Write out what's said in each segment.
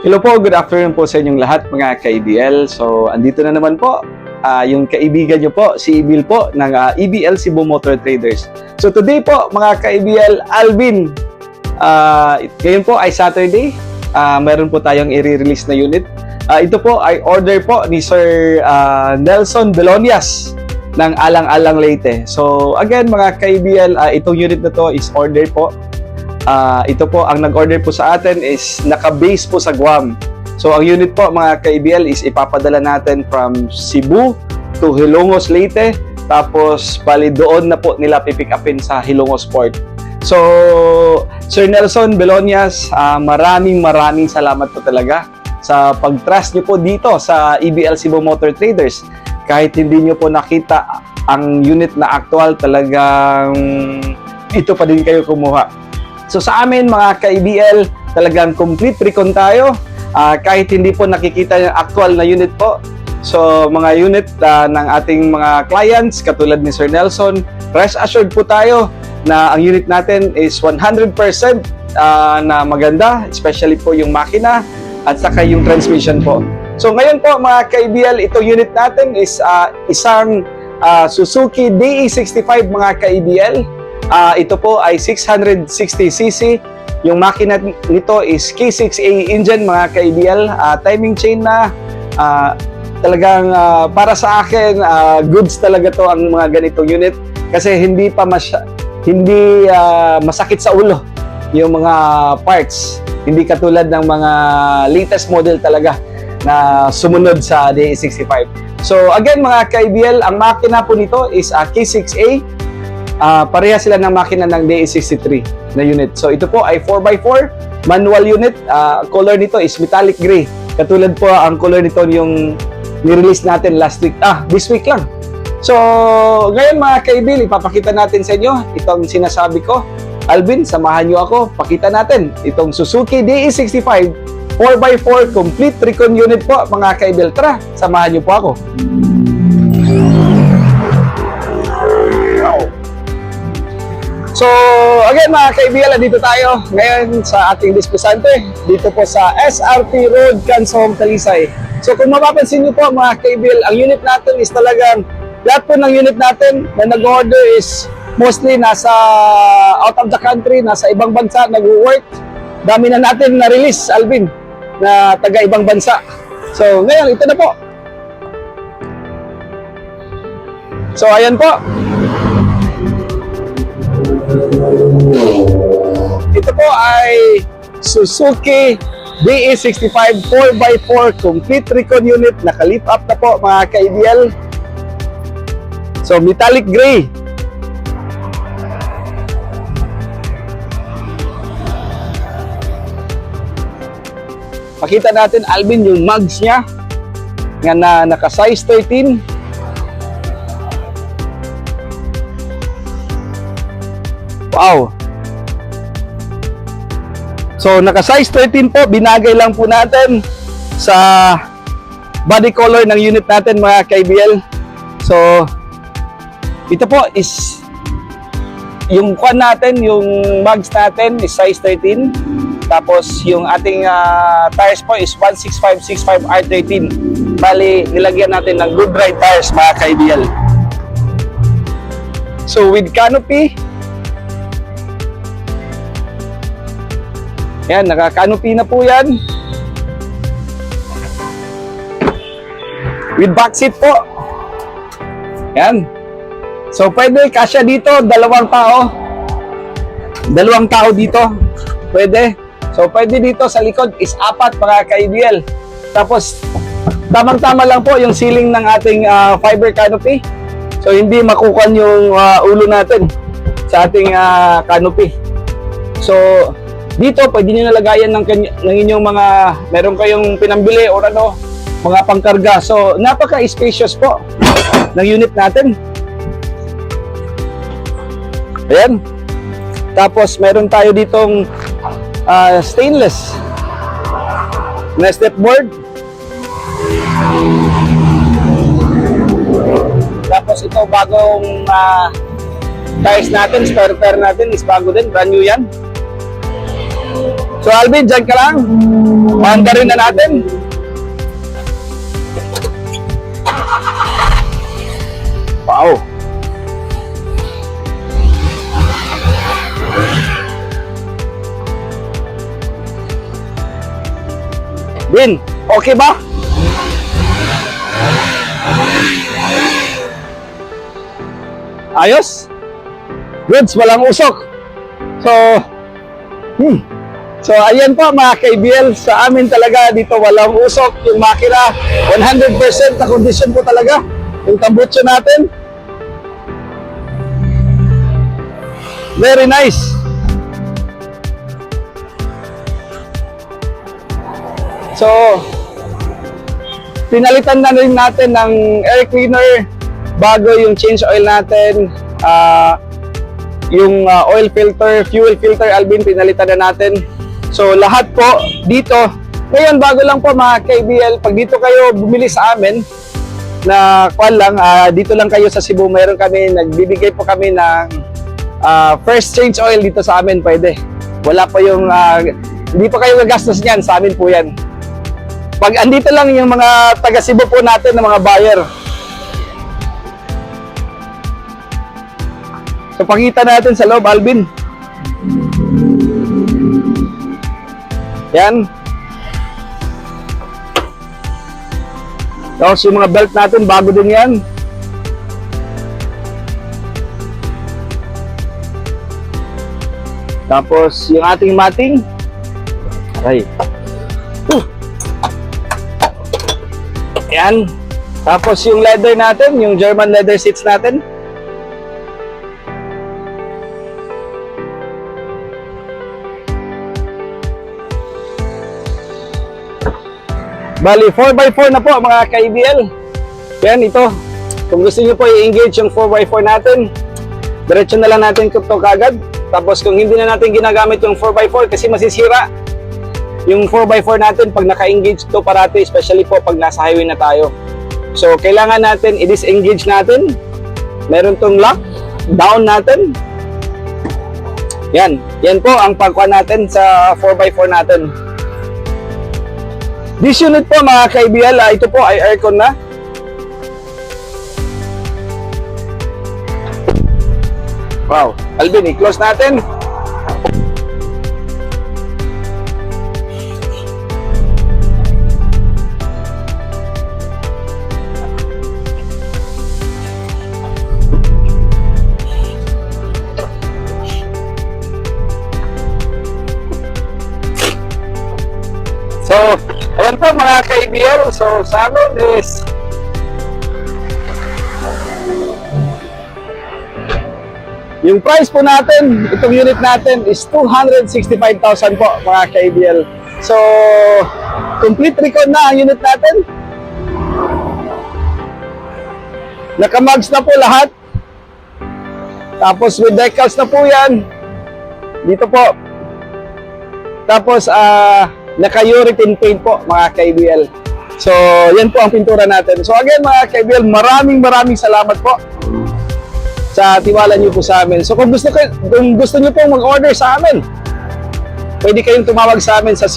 Hello po, good afternoon po sa inyong lahat mga ka-EBL. So, andito na naman po yung kaibigan nyo po, si Emil po ng EBL Cebu Motor Traders. So, today po mga ka-EBL, Alvin, ngayon po ay Saturday. Meron po tayong i-release na unit. Ito po ay order po ni Sir Nelson Belonias ng Alang-Alang Leyte. So, again mga ka-EBL, itong unit na to is order po. Ito po, ang nag-order po sa atin is naka-base po sa Guam. So, ang unit po mga ka-EBL is ipapadala natin from Cebu to Hilongos, Leyte. Tapos, bali doon na po nila pipick upin sa Hilongos Port. So, Sir Nelson Belonias, maraming salamat po talaga sa pag-trust nyo po dito sa EBL Cebu Motor Traders. Kahit hindi nyo po nakita ang unit na actual, talagang ito pa din kayo kumuha. So sa amin mga ka-EBL, talagang complete recon tayo. Kahit hindi po nakikita yung actual na unit po. So mga unit ng ating mga clients, katulad ni Sir Nelson, rest assured po tayo na ang unit natin is 100% na maganda, especially po yung makina at saka yung transmission po. So ngayon po mga ka-EBL, itong unit natin is isang Suzuki DE65 mga ka-EBL. Ito po ay 660cc. Yung makina nito is K6A engine mga ka-EBL. Timing chain na. Talagang para sa akin, goods talaga to ang mga ganitong unit. Kasi hindi masakit sa ulo yung mga parts. Hindi katulad ng mga latest model talaga na sumunod sa DE65. So again mga ka-EBL, ang makina po nito is K6A. Pareha sila ng makina ng DE63 na unit. So ito po ay 4x4 manual unit. Color nito is metallic gray. Katulad po ang color nito yung ni-release natin last week. This week lang. So ngayon mga ka-EBL, ipapakita natin sa inyo itong sinasabi ko. Alvin, samahan nyo ako. Pakita natin itong Suzuki DE65 4x4 complete recon unit po mga ka-EBL. Tara, samahan nyo po ako. So, again mga ka-EBL, dito tayo ngayon sa ating disposante, dito po sa SRT Road, Kansong, Talisay. So, kung mapapansin nyo po mga ka-EBL, ang unit natin is talagang, lahat po ng unit natin na nag-order is mostly nasa out of the country, nasa ibang bansa, nag-work. Dami na natin na-release, Alvin, na taga-ibang bansa. So, ngayon, ito na po. So, ayan po. Ito po ay Suzuki DE65 4x4 complete recon unit. Naka-lift up na po mga ka-EBL. So metallic gray. Pakita natin Alvin yung mugs niya nga na naka-size 13. Wow! So, naka-size 13 po, binagay lang po natin sa body color ng unit natin mga ka-EBL. So, ito po is yung kwan natin, yung mugs natin is size 13. Tapos, yung ating tires po is 165/65 R13. Bali, nilagyan natin ng good ride tires mga ka-EBL. So, with canopy, yan, naka-canopy na po yan. With back seat po. Yan. So, pwede kasya dito, dalawang tao dito. Pwede. So, pwede dito sa likod is 4 mga ka-EBL. Tapos, tamang-tama lang po yung ceiling ng ating fiber canopy. So, hindi makukuhan yung ulo natin sa ating canopy. So, dito, pwede nyo nalagayan ng inyong mga, meron kayong pinambili or ano, mga pangkarga. So, napaka-spacious po ng unit natin. Ayan. Tapos, meron tayo ditong stainless na stepboard. Tapos, ito, bagong tires natin, spare tire natin is bago din, brand new yan. So Alvin, dyan ka lang. Paandarin na natin. Wow. Bin, okay ba? Ayos? Goods, walang usok. So ayan po mga ka-IBL, sa amin talaga dito walang usok. Yung makina, 100% na condition po talaga. Yung tambutso natin. Very nice. So, pinalitan na rin natin ng air cleaner bago yung change oil natin. Yung oil filter, fuel filter, Alvin, pinalitan na natin. So, lahat po dito. Ngayon, bago lang po mga ka-IBL, pag dito kayo bumili sa amin, na kuwan lang, dito lang kayo sa Cebu, mayroon kami, nagbibigay po kami ng first change oil dito sa amin, pwede. Wala pa yung, hindi pa kayo gagastos niyan, sa amin po yan. Pag andito lang yung mga taga Cebu po natin na mga buyer. So pakita natin sa loob, Alvin. Yan. Tapos yung mga belt natin, bago din yan. Tapos yung ating mating. Aray. Yan. Tapos yung leather natin, yung German leather seats natin. Bali, 4x4 na po mga ka-IBL. Yan, ito. Kung gusto niyo po i-engage yung 4x4 natin, diretso na lang natin ito kagad. Tapos kung hindi na natin ginagamit yung 4x4 kasi masisira, yung 4x4 natin pag naka-engage ito parati, especially po pag nasa highway na tayo. So, kailangan natin i-disengage natin. Meron tong lock, down natin. Yan. Yan po ang pagkuha natin sa 4x4 natin. This unit po mga ka-IBL, ito po ay aircon na. Wow. Alvin, i-close natin. So, ayan po mga ka-IBL. So, sa amin is yung price po natin, itong unit natin is 265,000 po mga ka-IBL. So, complete recon na ang unit natin. Naka-mugs na po lahat. Tapos with decals na po yan. Dito po. Tapos, naka-urethane paint po mga ka-IBL. So, yan po ang pintura natin. So again mga ka-IBL, maraming salamat po sa tiwala niyo po sa amin. So kung gusto niyo pong mag-order sa amin, pwede kayong tumawag sa amin sa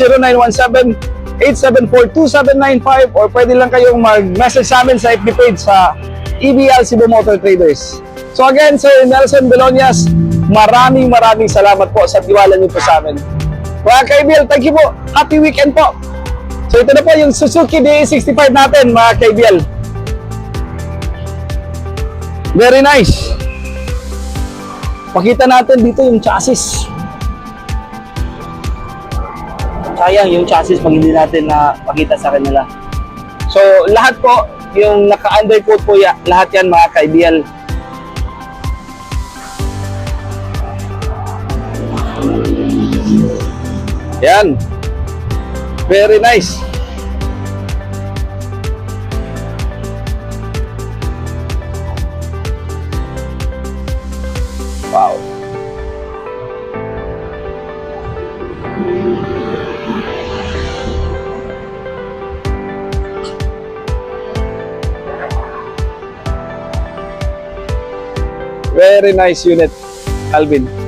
0917-874-2795 or pwede lang kayong mag-message sa amin sa FB page sa EBL Cebu Motor Traders. So again, Sir Nelson Belonias, maraming salamat po sa tiwala niyo po sa amin. Mga ka-IBL, thank you po. Happy weekend po. So ito na po yung Suzuki DA65 natin, mga ka-IBL. Very nice. Pakita natin dito yung chassis. Sayang yung chassis pag hindi natin na pakita sa kanila. So lahat po, yung naka-undercoat po lahat yan mga ka-IBL. Yan. Very nice. Wow. Very nice unit, Alvin.